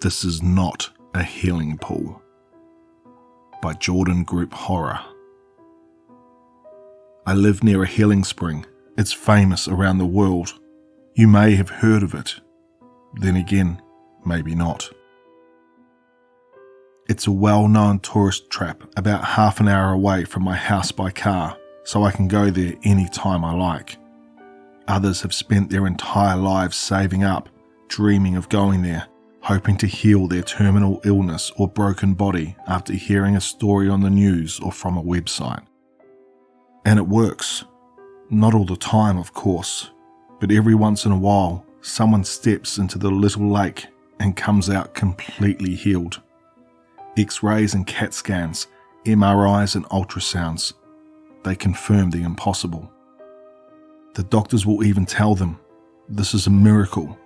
This is not a healing pool. By Jgrupe Horror. I live near a healing spring. It's famous around the world. You may have heard of it. Then again, maybe not. It's a well-known tourist trap about half an hour away from my house by car, so I can go there any time I like. Others have spent their entire lives saving up, dreaming of going there, hoping to heal their terminal illness or broken body after hearing a story on the news or from a website. And it works. Not all the time, of course, but every once in a while, someone steps into the little lake and comes out completely healed. X-rays and CAT scans, MRIs and ultrasounds, they confirm the impossible. The doctors will even tell them, this is a miracle.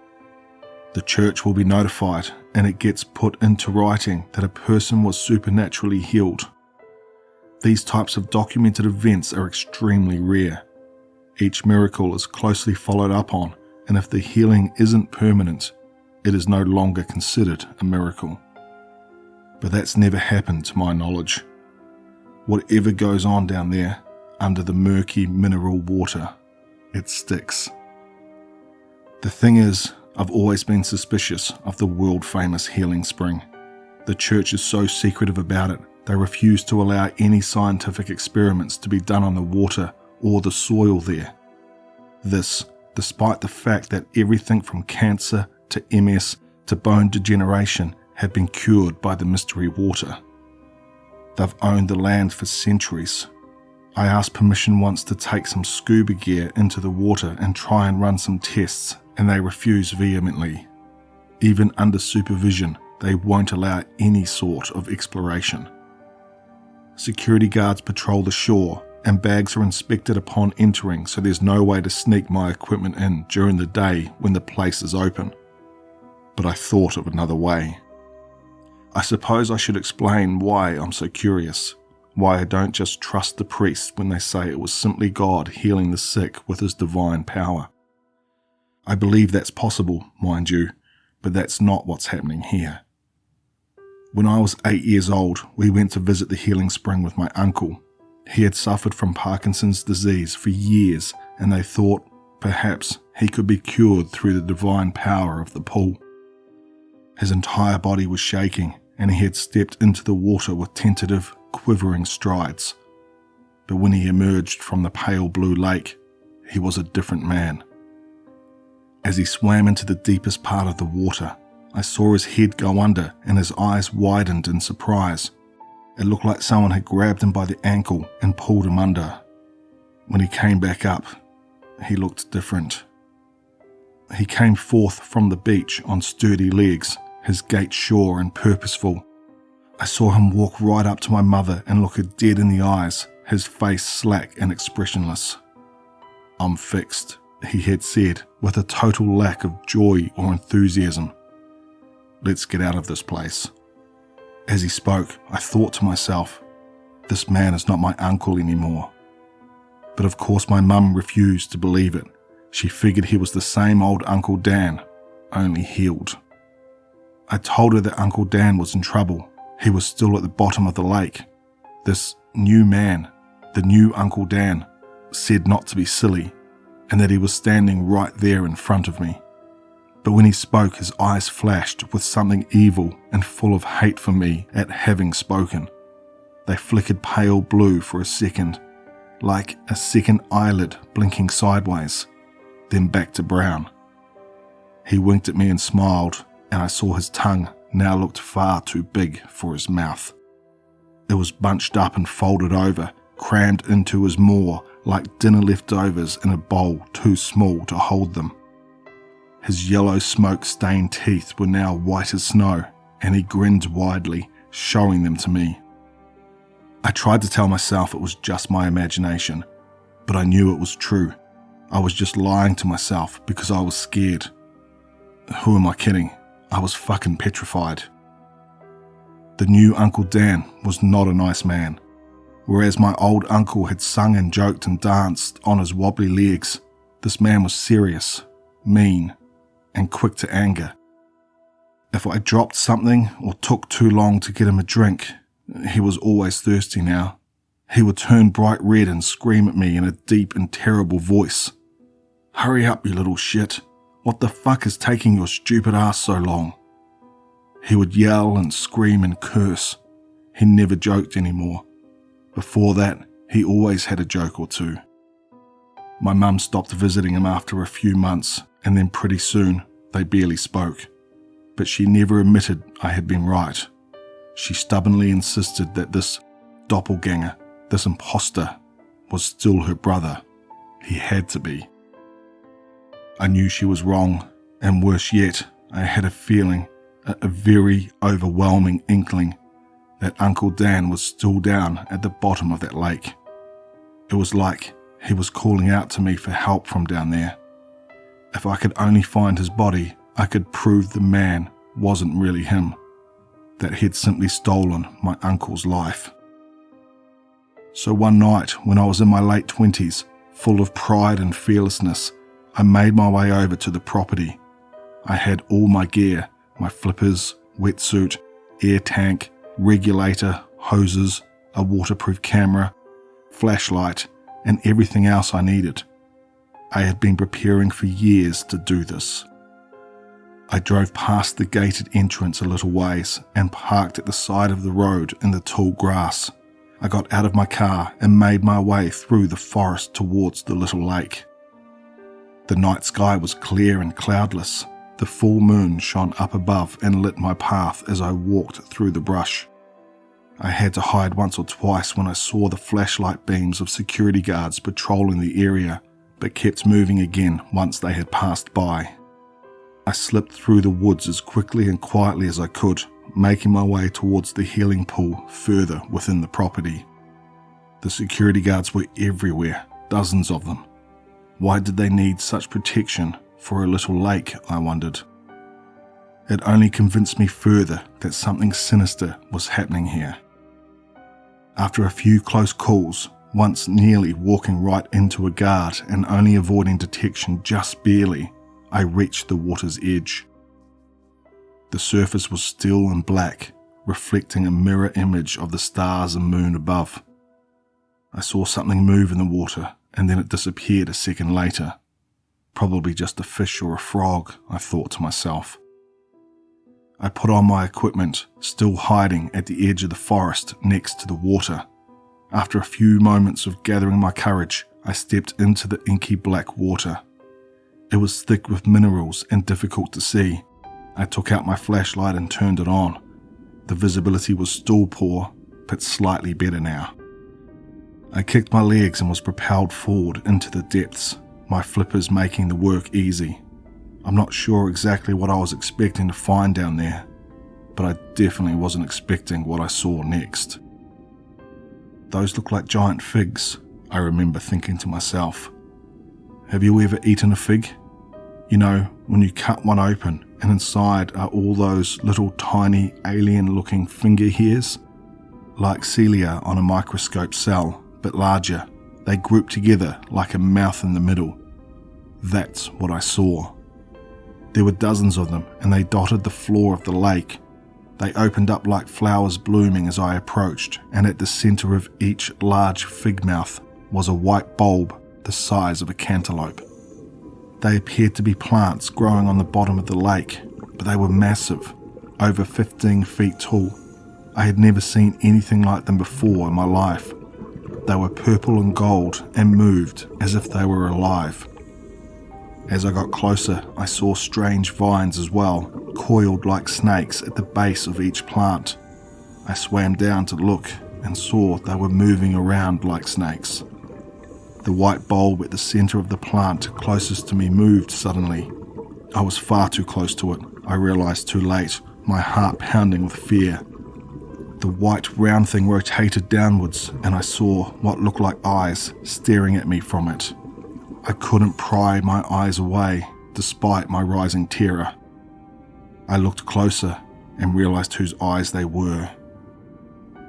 The church will be notified and it gets put into writing that a person was supernaturally healed. These types of documented events are extremely rare. Each miracle is closely followed up on, and if the healing isn't permanent, it is no longer considered a miracle. But that's never happened to my knowledge. Whatever goes on down there, under the murky mineral water, it sticks. The thing is, I've always been suspicious of the world-famous healing spring. The church is so secretive about it, they refuse to allow any scientific experiments to be done on the water or the soil there. This, despite the fact that everything from cancer to MS to bone degeneration had been cured by the mystery water. They've owned the land for centuries. I asked permission once to take some scuba gear into the water and try and run some tests, and they refuse vehemently. Even under supervision, they won't allow any sort of exploration. Security guards patrol the shore, and bags are inspected upon entering, so there's no way to sneak my equipment in during the day when the place is open. But I thought of another way. I suppose I should explain why I'm so curious, why I don't just trust the priests when they say it was simply God healing the sick with his divine power. I believe that's possible, mind you, but that's not what's happening here. When I was 8 years old, we went to visit the healing spring with my uncle. He had suffered from Parkinson's disease for years, and they thought, perhaps, he could be cured through the divine power of the pool. His entire body was shaking, and he had stepped into the water with tentative, quivering strides. But when he emerged from the pale blue lake, he was a different man. As he swam into the deepest part of the water, I saw his head go under and his eyes widened in surprise. It looked like someone had grabbed him by the ankle and pulled him under. When he came back up, he looked different. He came forth from the beach on sturdy legs, his gait sure and purposeful. I saw him walk right up to my mother and look her dead in the eyes, his face slack and expressionless. "I'm fixed," he had said, with a total lack of joy or enthusiasm. "Let's get out of this place." As he spoke, I thought to myself, this man is not my uncle anymore. But of course my mum refused to believe it. She figured he was the same old Uncle Dan, only healed. I told her that Uncle Dan was in trouble. He was still at the bottom of the lake. This new man, the new Uncle Dan, said not to be silly, and that he was standing right there in front of me. But when he spoke, his eyes flashed with something evil and full of hate for me at having spoken. They flickered pale blue for a second, like a second eyelid blinking sideways, then back to brown. He winked at me and smiled, and I saw his tongue now looked far too big for his mouth. It was bunched up and folded over, crammed into his maw like dinner leftovers in a bowl too small to hold them. His yellow smoke-stained teeth were now white as snow, and he grinned widely, showing them to me. I tried to tell myself it was just my imagination, but I knew it was true. I was just lying to myself because I was scared. Who am I kidding? I was fucking petrified. The new Uncle Dan was not a nice man. Whereas my old uncle had sung and joked and danced on his wobbly legs, this man was serious, mean, and quick to anger. If I dropped something or took too long to get him a drink, he was always thirsty now, he would turn bright red and scream at me in a deep and terrible voice. "Hurry up, you little shit. What the fuck is taking your stupid ass so long?" He would yell and scream and curse. He never joked anymore. Before that, he always had a joke or two. My mum stopped visiting him after a few months, and then pretty soon they barely spoke. But she never admitted I had been right. She stubbornly insisted that this doppelganger, this imposter, was still her brother. He had to be. I knew she was wrong, and worse yet, I had a feeling, a very overwhelming inkling, that Uncle Dan was still down at the bottom of that lake. It was like he was calling out to me for help from down there. If I could only find his body, I could prove the man wasn't really him, that he'd simply stolen my uncle's life. So one night, when I was in my late 20s, full of pride and fearlessness, I made my way over to the property. I had all my gear, my flippers, wetsuit, air tank, regulator, hoses, a waterproof camera, flashlight, and everything else I needed. I had been preparing for years to do this. I drove past the gated entrance a little ways and parked at the side of the road in the tall grass. I got out of my car and made my way through the forest towards the little lake. The night sky was clear and cloudless. The full moon shone up above and lit my path as I walked through the brush. I had to hide once or twice when I saw the flashlight beams of security guards patrolling the area, but kept moving again once they had passed by. I slipped through the woods as quickly and quietly as I could, making my way towards the healing pool further within the property. The security guards were everywhere, dozens of them. Why did they need such protection for a little lake, I wondered. It only convinced me further that something sinister was happening here. After a few close calls, once nearly walking right into a guard and only avoiding detection just barely, I reached the water's edge. The surface was still and black, reflecting a mirror image of the stars and moon above. I saw something move in the water, and then it disappeared a second later. Probably just a fish or a frog, I thought to myself. I put on my equipment, still hiding at the edge of the forest next to the water. After a few moments of gathering my courage, I stepped into the inky black water. It was thick with minerals and difficult to see. I took out my flashlight and turned it on. The visibility was still poor, but slightly better now. I kicked my legs and was propelled forward into the depths, my flippers making the work easy. I'm not sure exactly what I was expecting to find down there, but I definitely wasn't expecting what I saw next. Those look like giant figs, I remember thinking to myself. Have you ever eaten a fig? You know, when you cut one open and inside are all those little tiny alien-looking finger hairs? Like cilia on a microscope cell, but larger. They group together like a mouth in the middle. That's what I saw. There were dozens of them, and they dotted the floor of the lake. They opened up like flowers blooming as I approached, and at the center of each large fig mouth was a white bulb the size of a cantaloupe. They appeared to be plants growing on the bottom of the lake, but they were massive, over 15 feet tall. I had never seen anything like them before in my life. They were purple and gold and moved as if they were alive. As I got closer, I saw strange vines as well, coiled like snakes at the base of each plant. I swam down to look and saw they were moving around like snakes. The white bulb at the center of the plant closest to me moved suddenly. I was far too close to it, I realized too late, my heart pounding with fear. The white round thing rotated downwards, and I saw what looked like eyes staring at me from it. I couldn't pry my eyes away, despite my rising terror. I looked closer and realized whose eyes they were.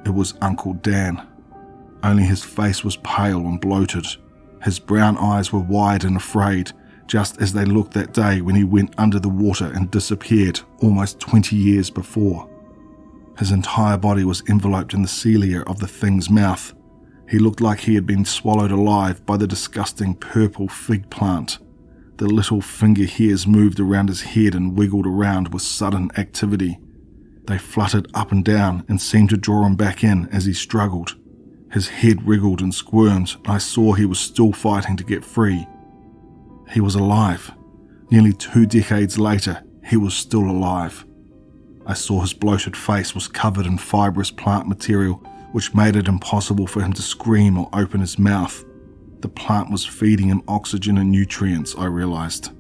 It was Uncle Dan, only his face was pale and bloated. His brown eyes were wide and afraid, just as they looked that day when he went under the water and disappeared almost 20 years before. His entire body was enveloped in the cilia of the thing's mouth. He looked like he had been swallowed alive by the disgusting purple fig plant. The little finger hairs moved around his head and wiggled around with sudden activity. They fluttered up and down and seemed to draw him back in as he struggled. His head wriggled and squirmed, and I saw he was still fighting to get free. He was alive. Nearly 2 decades later, he was still alive. I saw his bloated face was covered in fibrous plant material, which made it impossible for him to scream or open his mouth. The plant was feeding him oxygen and nutrients, I realized.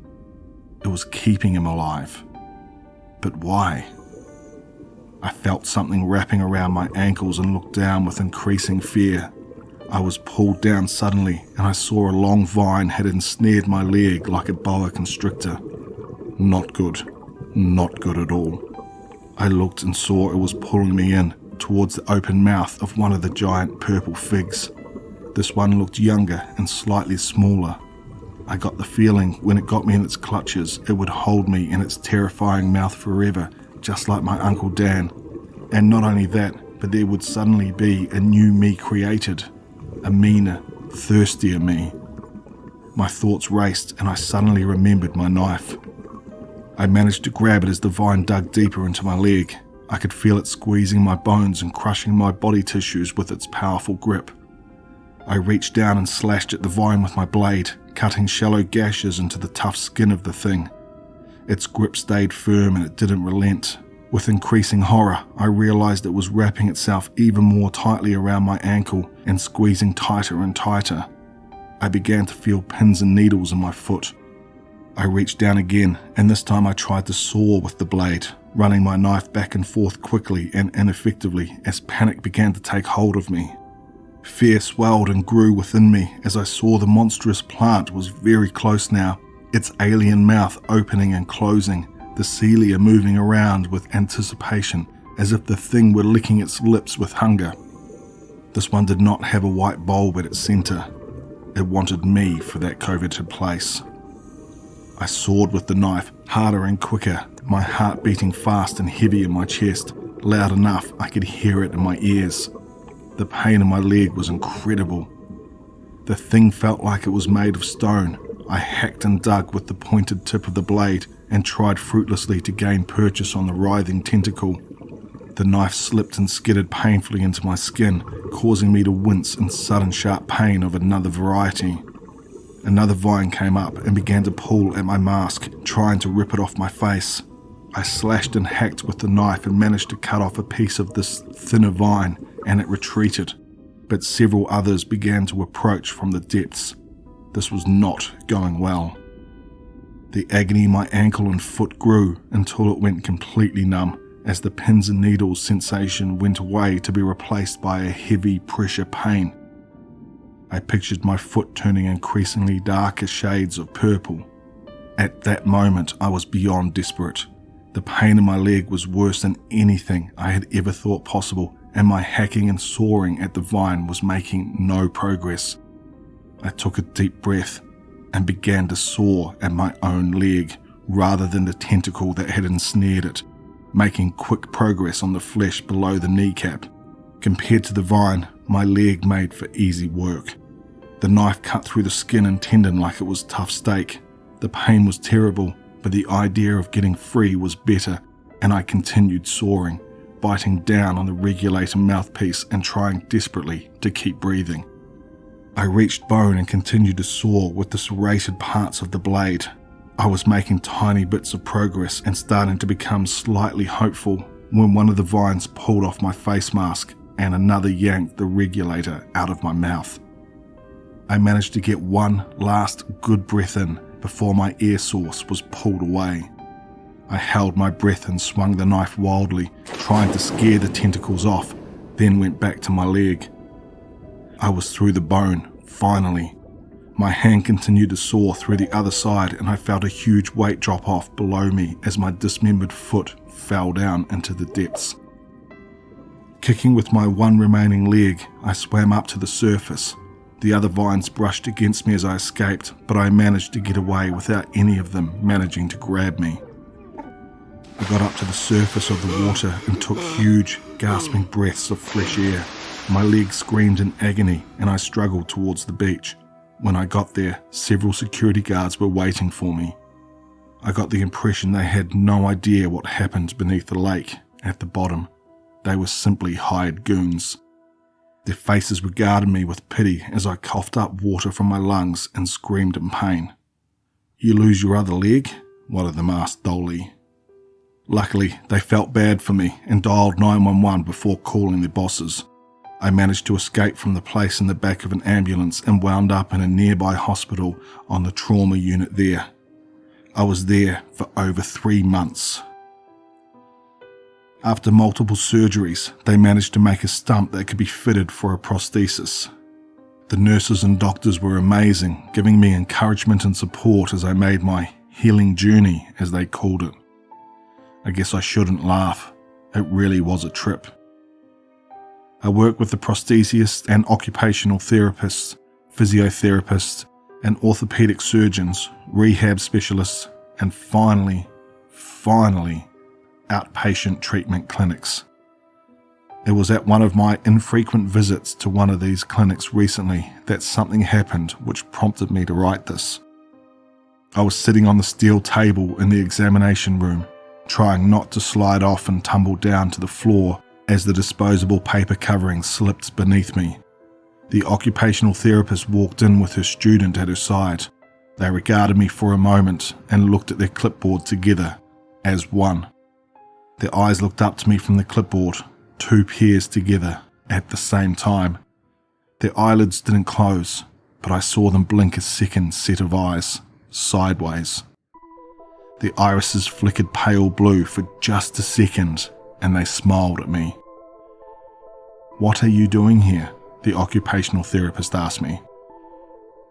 It was keeping him alive. But why? I felt something wrapping around my ankles and looked down with increasing fear. I was pulled down suddenly, and I saw a long vine had ensnared my leg like a boa constrictor. Not good. Not good at all. I looked and saw it was pulling me in towards the open mouth of one of the giant purple figs. This one looked younger and slightly smaller. I got the feeling when it got me in its clutches, it would hold me in its terrifying mouth forever, just like my Uncle Dan. And not only that, but there would suddenly be a new me created. A meaner, thirstier me. My thoughts raced and I suddenly remembered my knife. I managed to grab it as the vine dug deeper into my leg. I could feel it squeezing my bones and crushing my body tissues with its powerful grip. I reached down and slashed at the vine with my blade, cutting shallow gashes into the tough skin of the thing. Its grip stayed firm and it didn't relent. With increasing horror, I realized it was wrapping itself even more tightly around my ankle and squeezing tighter and tighter. I began to feel pins and needles in my foot. I reached down again, and this time I tried to saw with the blade, running my knife back and forth quickly and ineffectively as panic began to take hold of me. Fear swelled and grew within me as I saw the monstrous plant was very close now, its alien mouth opening and closing, the cilia moving around with anticipation as if the thing were licking its lips with hunger. This one did not have a white bulb at its center. It wanted me for that coveted place. I sawed with the knife, harder and quicker, my heart beating fast and heavy in my chest, loud enough I could hear it in my ears. The pain in my leg was incredible. The thing felt like it was made of stone. I hacked and dug with the pointed tip of the blade and tried fruitlessly to gain purchase on the writhing tentacle. The knife slipped and skidded painfully into my skin, causing me to wince in sudden sharp pain of another variety. Another vine came up and began to pull at my mask, trying to rip it off my face. I slashed and hacked with the knife and managed to cut off a piece of this thinner vine, and it retreated. But several others began to approach from the depths. This was not going well. The agony in my ankle and foot grew until it went completely numb, as the pins and needles sensation went away to be replaced by a heavy pressure pain. I pictured my foot turning increasingly darker shades of purple. At that moment, I was beyond desperate. The pain in my leg was worse than anything I had ever thought possible, and my hacking and sawing at the vine was making no progress. I took a deep breath and began to saw at my own leg rather than the tentacle that had ensnared it, making quick progress on the flesh below the kneecap. Compared to the vine, my leg made for easy work. The knife cut through the skin and tendon like it was tough steak. The pain was terrible, but the idea of getting free was better, and I continued sawing, biting down on the regulator mouthpiece and trying desperately to keep breathing. I reached bone and continued to saw with the serrated parts of the blade. I was making tiny bits of progress and starting to become slightly hopeful when one of the vines pulled off my face mask and another yanked the regulator out of my mouth. I managed to get one last good breath in before my air source was pulled away. I held my breath and swung the knife wildly, trying to scare the tentacles off, then went back to my leg. I was through the bone, finally. My hand continued to saw through the other side, and I felt a huge weight drop off below me as my dismembered foot fell down into the depths. Kicking with my one remaining leg, I swam up to the surface. The other vines brushed against me as I escaped, but I managed to get away without any of them managing to grab me. I got up to the surface of the water and took huge, gasping breaths of fresh air. My legs screamed in agony and I struggled towards the beach. When I got there, several security guards were waiting for me. I got the impression they had no idea what happened beneath the lake at the bottom. They were simply hired goons. Their faces regarded me with pity as I coughed up water from my lungs and screamed in pain. "You lose your other leg?" one of them asked dully. Luckily, they felt bad for me and dialed 911 before calling their bosses. I managed to escape from the place in the back of an ambulance and wound up in a nearby hospital on the trauma unit there. I was there for over 3 months. After multiple surgeries, they managed to make a stump that could be fitted for a prosthesis. The nurses and doctors were amazing, giving me encouragement and support as I made my healing journey, as they called it. I guess I shouldn't laugh. It really was a trip. I worked with the prosthesists and occupational therapists, physiotherapists and orthopedic surgeons, rehab specialists, and finally, outpatient treatment clinics. It was at one of my infrequent visits to one of these clinics recently that something happened which prompted me to write this. I was sitting on the steel table in the examination room, trying not to slide off and tumble down to the floor as the disposable paper covering slipped beneath me. The occupational therapist walked in with her student at her side. They regarded me for a moment and looked at their clipboard together as one. Their eyes looked up to me from the clipboard, 2 pairs together at the same time. Their eyelids didn't close, but I saw them blink a second set of eyes, sideways. The irises flickered pale blue for just a second, and they smiled at me. "What are you doing here?" the occupational therapist asked me.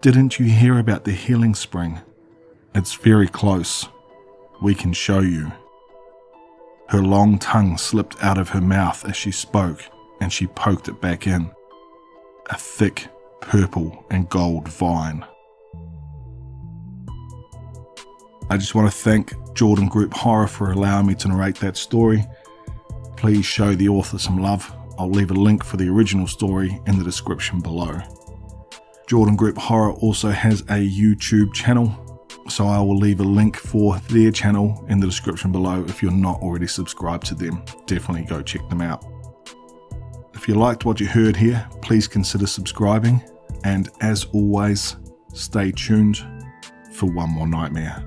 "Didn't you hear about the healing spring? It's very close. We can show you." Her long tongue slipped out of her mouth as she spoke, and she poked it back in. A thick purple and gold vine. I just want to thank Jgrupe Horror for allowing me to narrate that story. Please show the author some love. I'll leave a link for the original story in the description below. Jgrupe Horror also has a YouTube channel, so I will leave a link for their channel in the description below. If you're not already subscribed to them, definitely go check them out. If you liked what you heard here, please consider subscribing, and as always, stay tuned for one more nightmare.